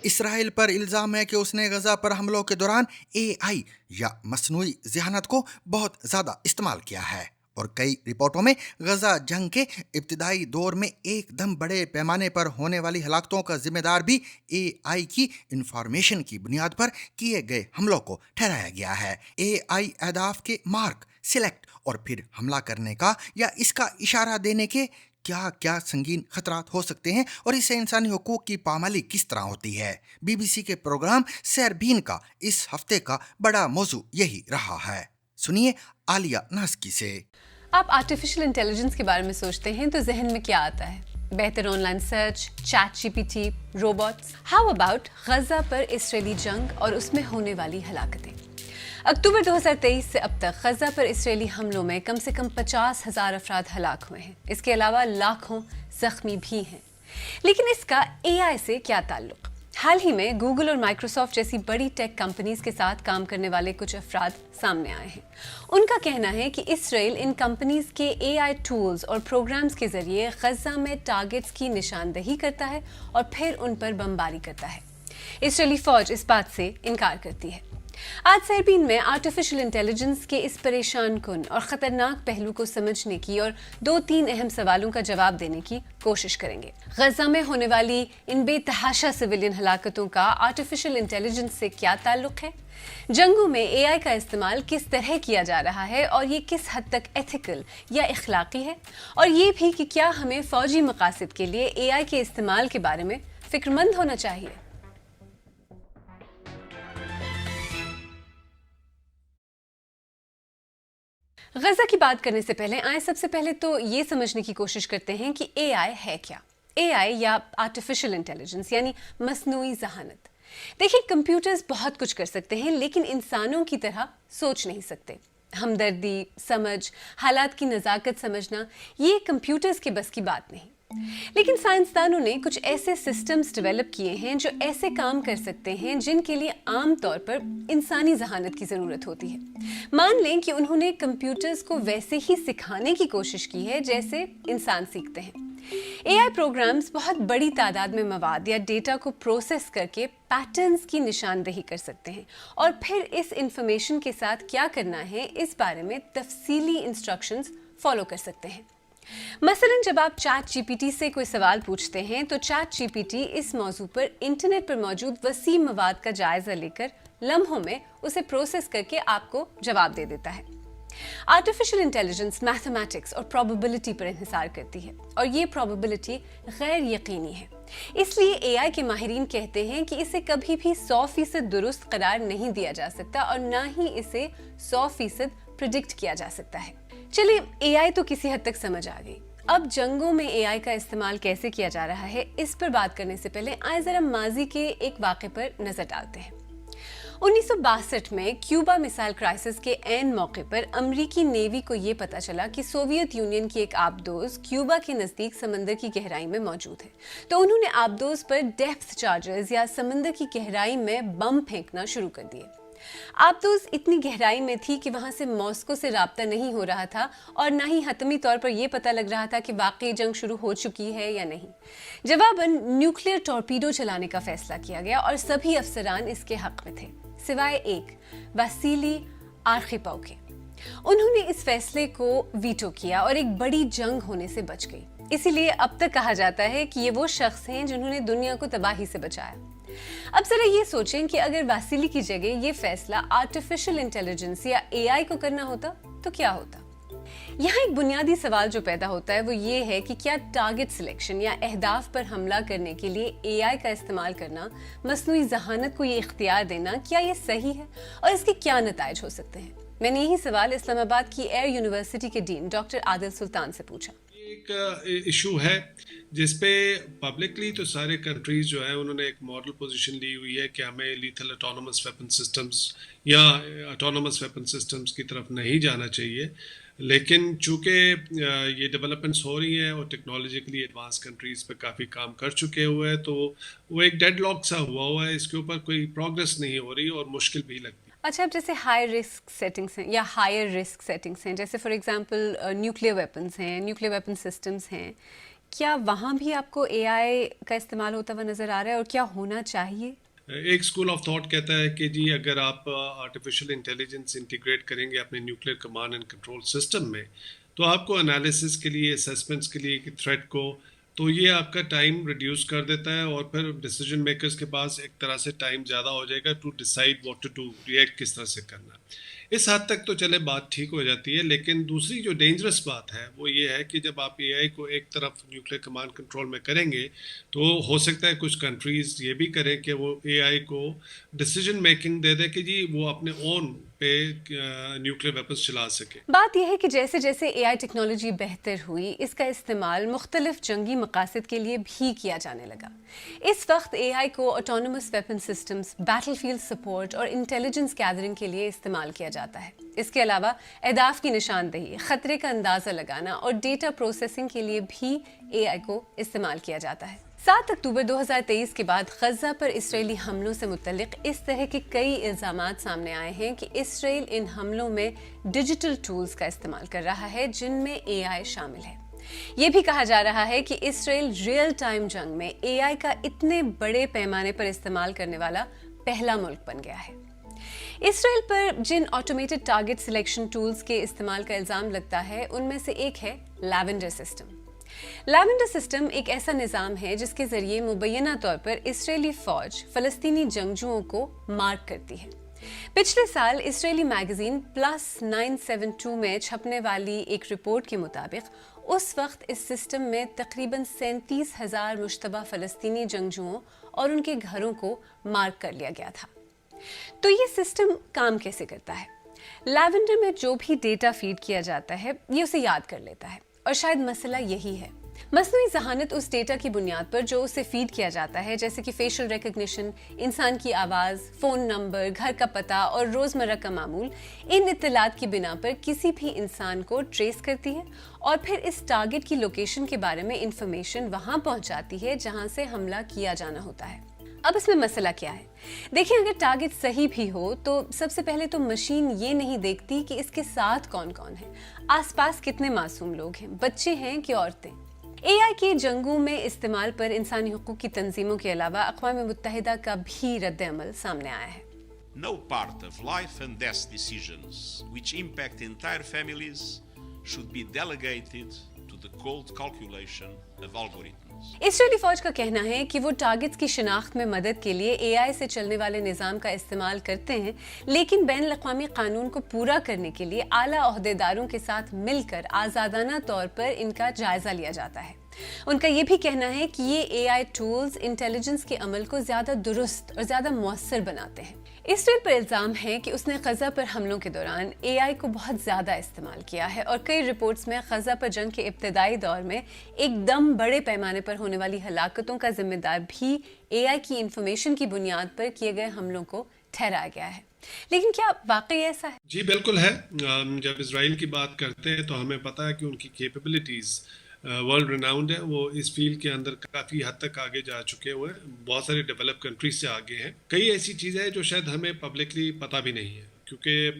اسرائیل پر الزام ہے کہ اس نے غزہ پر حملوں کے دوران AI یا مصنوعی ذہانت کو بہت زیادہ استعمال کیا ہے، اور کئی رپورٹوں میں غزہ جنگ کے ابتدائی دور میں ایک دم بڑے پیمانے پر ہونے والی ہلاکتوں کا ذمہ دار بھی AI کی انفارمیشن کی بنیاد پر کیے گئے حملوں کو ٹھہرایا گیا ہے۔ AI اہداف کے مارک، سلیکٹ اور پھر حملہ کرنے کا یا اس کا اشارہ دینے کے کیا کیا سنگین خطرات ہو سکتے ہیں، اور اس سے انسانی حقوق کی پامالی کس طرح ہوتی ہے۔ BBC کے پروگرام سیربین کا اس ہفتے کا بڑا موضوع یہی رہا ہے۔ سنیے عالیہ ناسکی سے۔ آپ آرٹیفیشل انٹیلیجنس کے بارے میں سوچتے ہیں تو ذہن میں کیا آتا ہے؟ بہتر online search, chat GPT، robots. How about Gaza پر اسرائیلی جنگ اور اس میں ہونے والی ہلاکتیں؟ اکتوبر 2023 سے اب تک غزہ پر اسرائیلی حملوں میں کم سے کم 50,000 افراد ہلاک ہوئے ہیں۔ اس کے علاوہ لاکھوں زخمی بھی ہیں۔ لیکن اس کا AI سے کیا تعلق؟ حال ہی میں گوگل اور مائکروسافٹ جیسی بڑی ٹیک کمپنیز کے ساتھ کام کرنے والے کچھ افراد سامنے آئے ہیں۔ ان کا کہنا ہے کہ اسرائیل ان کمپنیز کے AI ٹولز اور پروگرامز کے ذریعے غزہ میں ٹارگٹس کی نشاندہی کرتا ہے اور پھر ان پر بمباری کرتا ہے۔ اسرائیلی فوج اس بات سے انکار کرتی ہے۔ آج سیربین میں آرٹیفیشل انٹیلیجنس کے اس پریشان کن اور خطرناک پہلو کو سمجھنے کی اور 2-3 اہم سوالوں کا جواب دینے کی کوشش کریں گے۔ غزہ میں ہونے والی ان بے تحاشا سویلین ہلاکتوں کا آرٹیفیشل انٹیلیجنس سے کیا تعلق ہے؟ جنگوں میں AI کا استعمال کس طرح کیا جا رہا ہے اور یہ کس حد تک ایتھیکل یا اخلاقی ہے؟ اور یہ بھی کہ کیا ہمیں فوجی مقاصد کے لیے AI کے استعمال کے بارے میں فکر مند ہونا چاہیے؟ غزہ کی بات کرنے سے پہلے آئیں سب سے پہلے تو یہ سمجھنے کی کوشش کرتے ہیں کہ AI ہے کیا؟ AI یا آرٹیفیشل انٹیلیجنس یعنی مصنوعی ذہانت۔ دیکھیں، کمپیوٹرز بہت کچھ کر سکتے ہیں لیکن انسانوں کی طرح سوچ نہیں سکتے۔ ہمدردی، سمجھ، حالات کی نزاکت سمجھنا، یہ کمپیوٹرز کے بس کی بات نہیں۔ لیکن سائنسدانوں نے کچھ ایسے سسٹمز ڈیولپ کیے ہیں جو ایسے کام کر سکتے ہیں جن کے لیے عام طور پر انسانی ذہانت کی ضرورت ہوتی ہے۔ مان لیں کہ انہوں نے کمپیوٹرز کو ویسے ہی سکھانے کی کوشش کی ہے جیسے انسان سیکھتے ہیں۔ AI پروگرامز بہت بڑی تعداد میں مواد یا ڈیٹا کو پروسیس کر کے پیٹرنز کی نشاندہی کر سکتے ہیں اور پھر اس انفارمیشن کے ساتھ کیا کرنا ہے اس بارے میں تفصیلی انسٹرکشنز فالو کر سکتے ہیں۔ مثلاً جب آپ چیٹ GPT سے کوئی سوال پوچھتے ہیں تو چیٹ GPT اس موضوع پر انٹرنیٹ پر موجود وسیع مواد کا جائزہ لے کر لمحوں میں اسے پروسیس کر کے آپ کو جواب دے دیتا ہے۔ آرٹیفیشل انٹیلیجنس میتھمیٹکس اور پروبیبلٹی پر انحصار کرتی ہے اور یہ پروبیبلٹی غیر یقینی ہے۔ اس لیے AI کے ماہرین کہتے ہیں کہ اسے کبھی بھی 100% درست قرار نہیں دیا جا سکتا اور نہ ہی اسے 100% پریڈکٹ کیا جا سکتا ہے۔ چلیے، AI تو کسی حد تک سمجھ آ گئی۔ اب جنگوں میں AI کا استعمال کیسے کیا جا رہا ہے اس پر بات کرنے سے پہلے آئیں ذرا ماضی کے ایک واقعے پر نظر ڈالتے ہیں۔ 1962 میں کیوبا میسائل کرائسس کے عین موقع پر امریکی نیوی کو یہ پتا چلا کہ سوویت یونین کی ایک آبدوز کیوبا کے نزدیک سمندر کی گہرائی میں موجود ہے، تو انہوں نے آبدوز پر ڈیپتھ چارجز یا سمندر کی گہرائی میں بم پھینکنا شروع کر دیے۔ آبدوز اتنی گہرائی میں تھی کہ وہاں سے ماسکو سے رابطہ نہیں ہو رہا تھا اور نہ ہی حتمی طور پر یہ پتہ لگ رہا تھا کہ واقعی جنگ شروع ہو چکی ہے یا نہیں۔ جواباً نیوکلیئر ٹورپیڈو چلانے کا فیصلہ کیا گیا اور سبھی افسران اس کے حق میں تھے سوائے ایک، واسیلی آرخیپوو کے۔ انہوں نے اس فیصلے کو ویٹو کیا اور ایک بڑی جنگ ہونے سے بچ گئی۔ اسی لیے اب تک کہا جاتا ہے کہ یہ وہ شخص ہیں جنہوں نے دنیا کو تباہی سے بچایا۔ اب ذرا یہ سوچیں کہ اگر واسیلی کی جگہ یہ فیصلہ آرٹیفیشل انٹیلیجنس یا AI کو کرنا ہوتا تو کیا ہوتا؟ یہاں ایک بنیادی سوال جو پیدا ہوتا ہے وہ یہ ہے کہ کیا ٹارگٹ سلیکشن یا اہداف پر حملہ کرنے کے لیے AI کا استعمال کرنا، مصنوعی ذہانت کو یہ اختیار دینا، کیا یہ صحیح ہے اور اس کے کیا نتائج ہو سکتے ہیں؟ میں نے یہی سوال اسلام آباد کی ایئر یونیورسٹی کے ڈین ڈاکٹر عادل سلطان سے پوچھا۔ ایک ایشو ہے جس پہ پبلکلی تو سارے کنٹریز جو ہیں انہوں نے ایک ماڈل پوزیشن لی ہوئی ہے کہ ہمیں لیتھل اٹونومس ویپن سسٹمز یا اٹونومس ویپن سسٹمز کی طرف نہیں جانا چاہیے، لیکن چونکہ یہ ڈیولپمنٹس ہو رہی ہیں اور ٹیکنالوجیکلی ایڈوانس کنٹریز پہ کافی کام کر چکے ہوئے ہیں، تو وہ ایک ڈیڈ لاک سا ہوا ہے، اس کے اوپر کوئی پروگرس نہیں ہو رہی اور مشکل بھی لگتی ہے۔ اچھا، اب جیسے ہائی رسک سیٹنگس ہیں یا ہائر رسک سیٹنگس ہیں، جیسے فار ایگزامپل نیوکلیئر ویپنس ہیں، نیوکلیئر ویپن سسٹمز ہیں، کیا وہاں بھی آپ کو اے آئی کا استعمال ہوتا ہوا نظر آ رہا ہے اور کیا ہونا چاہیے؟ ایک اسکول آف تھاٹ کہتا ہے کہ جی اگر آپ آرٹیفیشیل انٹیلیجنس انٹیگریٹ کریں گے اپنے nuclear command and control system میں تو آپ کو انالیسس کے لیے اسیسمنٹس کے لیے تھریٹ کو تو یہ آپ کا ٹائم ریڈیوس کر دیتا ہے اور پھر ڈیسیجن میکرز کے پاس ایک طرح سے ٹائم زیادہ ہو جائے گا to decide what to do, react کس طرح سے کرنا ہے۔ اس حد تک تو چلے بات ٹھیک ہو جاتی ہے، لیکن دوسری جو ڈینجرس بات ہے وہ یہ ہے کہ جب آپ اے آئی کو ایک طرف نیوکلیر کمانڈ کنٹرول میں کریں گے تو ہو سکتا ہے کچھ کنٹریز یہ بھی کریں کہ وہ اے آئی کو ڈیسیجن میکنگ دے دے کہ جی وہ اپنے اون پہ نیوکلیر ویپنس چلا سکے۔ بات یہ ہے کہ جیسے جیسے اے آئی ٹیکنالوجی بہتر ہوئی، اس کا استعمال مختلف جنگی مقاصد کے لیے بھی کیا جانے لگا۔ اس وقت اے آئی کو autonomous weapon systems, battle field support اور انٹیلیجنس گیدرنگ کے لیے استعمال کیا جاتا ہے۔ اس کے علاوہ اہداف کی نشاندہی، خطرے کا اندازہ لگانا اور ڈیٹا پروسیسنگ کے لیے بھی اے آئی کو استعمال کیا جاتا ہے۔ 7 اکتوبر 2023 کے بعد غزہ پر اسرائیلی حملوں سے متعلق اس طرح کے کئی الزامات سامنے آئے ہیں کہ اسرائیل ان حملوں میں ڈیجیٹل ٹولز کا استعمال کر رہا ہے جن میں اے آئی شامل ہے۔ یہ بھی کہا جا رہا ہے کہ اسرائیل ریئل ٹائم جنگ میں اے آئی کا اتنے بڑے پیمانے پر استعمال کرنے والا پہلا ملک بن گیا ہے۔ اسرائیل پر جن آٹومیٹڈ ٹارگٹ سلیکشن ٹولز کے استعمال کا الزام لگتا ہے ان میں سے ایک ہے لیونڈر سسٹم۔ لیونڈر سسٹم ایک ایسا نظام ہے جس کے ذریعے مبینہ طور پر اسرائیلی فوج فلسطینی جنگجوؤں کو مارک کرتی ہے۔ پچھلے سال اسرائیلی میگزین پلس 972 میں چھپنے والی ایک رپورٹ کے مطابق اس وقت اس سسٹم میں تقریباً 37,000 مشتبہ فلسطینی جنگجوؤں اور ان کے گھروں کو مارک کر لیا گیا تھا۔ تو یہ سسٹم کام کیسے کرتا ہے؟ لیونڈر میں جو بھی ڈیٹا فیڈ کیا جاتا ہے یہ اسے یاد کر لیتا ہے، اور شاید مسئلہ یہی ہے۔ مصنوعی ذہانت اس ڈیٹا کی بنیاد پر جو اسے فیڈ کیا جاتا ہے، جیسے کہ فیشل ریکگنیشن، انسان کی آواز، فون نمبر، گھر کا پتہ اور روزمرہ کا معمول، ان اطلاعات کی بنا پر کسی بھی انسان کو ٹریس کرتی ہے اور پھر اس ٹارگٹ کی لوکیشن کے بارے میں انفارمیشن وہاں پہنچاتی ہے جہاں سے حملہ کیا جانا ہوتا ہے۔ اب اس میں مسئلہ کیا ہے؟ دیکھیں، اگر ٹارگٹ صحیح بھی ہو تو سب سے پہلے تو مشین یہ نہیں دیکھتی کہ اس کے ساتھ کون کون ہے، آس پاس کتنے معصوم لوگ ہیں، بچے ہیں کہ عورتیں۔ اے آئی کے جنگوں میں استعمال پر انسانی حقوق کی تنظیموں کے علاوہ اقوام متحدہ کا بھی رد عمل سامنے آیا ہے۔ No part of life and death decisions which impact entire families should be delegated to the cold calculation of algorithms. اسرائیلی فوج کا کہنا ہے کہ وہ ٹارگٹس کی شناخت میں مدد کے لیے اے آئی سے چلنے والے نظام کا استعمال کرتے ہیں، لیکن بین الاقوامی قانون کو پورا کرنے کے لیے اعلیٰ عہدیداروں کے ساتھ مل کر آزادانہ طور پر ان کا جائزہ لیا جاتا ہے۔ ان کا یہ بھی کہنا ہے کہ یہ اے آئی ٹولز انٹیلیجنس کے عمل کو زیادہ درست اور زیادہ مؤثر بناتے ہیں۔ اسرائیل پر الزام ہے کہ اس نے غزہ پر حملوں کے دوران اے آئی کو بہت زیادہ استعمال کیا ہے، اور کئی رپورٹس میں غزہ پر جنگ کے ابتدائی دور میں ایک دم بڑے پیمانے پر ہونے والی ہلاکتوں کا ذمہ دار بھی اے آئی کی انفارمیشن کی بنیاد پر کیے گئے حملوں کو ٹھہرایا گیا ہے۔ لیکن کیا واقعی ایسا ہے؟ جی بالکل ہے۔ جب اسرائیل کی بات کرتے ہیں تو ہمیں پتہ ہے کہ ان کی کیپیبلٹیز ورلڈ ریناؤنڈ ہے، وہ اس فیلڈ کے اندر کافی حد تک آگے جا چکے ہوئے ہیں، بہت سارے ڈیولپ کنٹریز سے آگے ہیں۔ کئی ایسی چیزیں ہیں جو شاید ہمیں پبلکلی پتہ بھی نہیں ہے، کیونکہ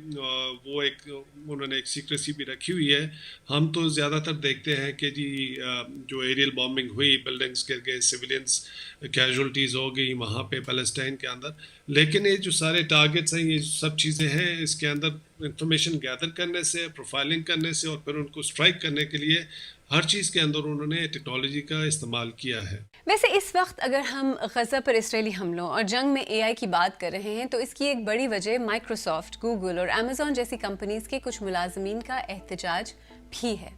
وہ انہوں نے ایک سیکریسی بھی رکھی ہوئی ہے۔ ہم تو زیادہ تر دیکھتے ہیں کہ جی جو ایریل بامبنگ ہوئی، بلڈنگز گر گئے، سویلینس کیجولٹیز ہو گئی وہاں پہ پیلسٹائن کے اندر، لیکن یہ جو سارے ٹارگٹس ہیں، یہ سب چیزیں ہیں، اس کے اندر انفارمیشن گیدر کرنے سے، پروفائلنگ کرنے سے اور پھر ان کو اسٹرائک کرنے کے لیے ہر چیز کے اندر انہوں نے ٹیکنالوجی کا استعمال کیا ہے۔ ویسے اس وقت اگر ہم غزہ پر اسرائیلی حملوں اور جنگ میں اے آئی کی بات کر رہے ہیں تو اس کی ایک بڑی وجہ مائکروسافٹ، گوگل اور ایمیزون جیسی کمپنیز کے کچھ ملازمین کا احتجاج بھی ہے۔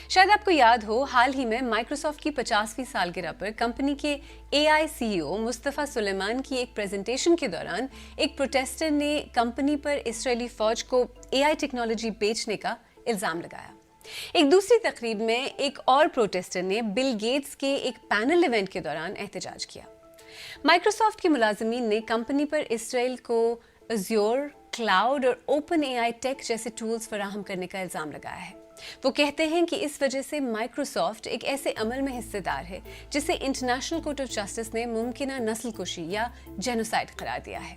شاید آپ کو یاد ہو، حال ہی میں مائکروسافٹ کی 50ویں سالگرہ پر کمپنی کے اے آئی سی ای او مصطفیٰ سلیمان کی ایک پریزنٹیشن کے دوران ایک پروٹیسٹر نے کمپنی پر اسرائیلی فوج کو اے آئی ٹیکنالوجی بیچنے کا الزام لگایا۔ ایک دوسری تقریب میں ایک اور پروٹیسٹر نے بل گیٹس کے ایک پینل ایونٹ کے دوران احتجاج کیا۔ مائکروسافٹ کے ملازمین نے کمپنی پر اسرائیل کو ازیور، کلاؤڈ اور اوپن اے آئی ٹیک جیسے ٹولز فراہم کرنے کا الزام لگایا ہے۔ وہ کہتے ہیں کہ اس وجہ سے مائکروسافٹ ایک ایسے عمل میں حصے دار ہے جسے انٹرنیشنل کورٹ آف جسٹس نے ممکنہ نسل کشی یا جینوسائیڈ قرار دیا ہے۔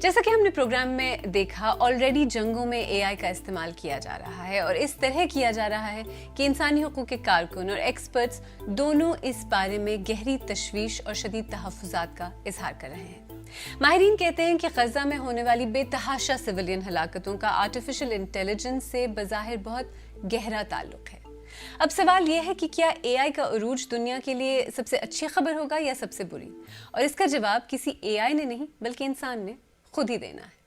جیسا کہ ہم نے پروگرام میں دیکھا، آلریڈی جنگوں میں اے آئی کا استعمال کیا جا رہا ہے، اور اس طرح کیا جا رہا ہے کہ انسانی حقوق کے کارکن اور ایکسپرٹس دونوں اس بارے میں گہری تشویش اور شدید تحفظات کا اظہار کر رہے ہیں۔ ماہرین کہتے ہیں کہ غزہ میں ہونے والی بے تحاشا سویلین ہلاکتوں کا آرٹیفیشل انٹیلیجنس سے بظاہر بہت گہرا تعلق ہے۔ اب سوال یہ ہے کہ کیا اے آئی کا عروج دنیا کے لیے سب سے اچھی خبر ہوگا یا سب سے بری؟ اور اس کا جواب کسی اے آئی نے نہیں بلکہ انسان نے خود ہی دینا ہے۔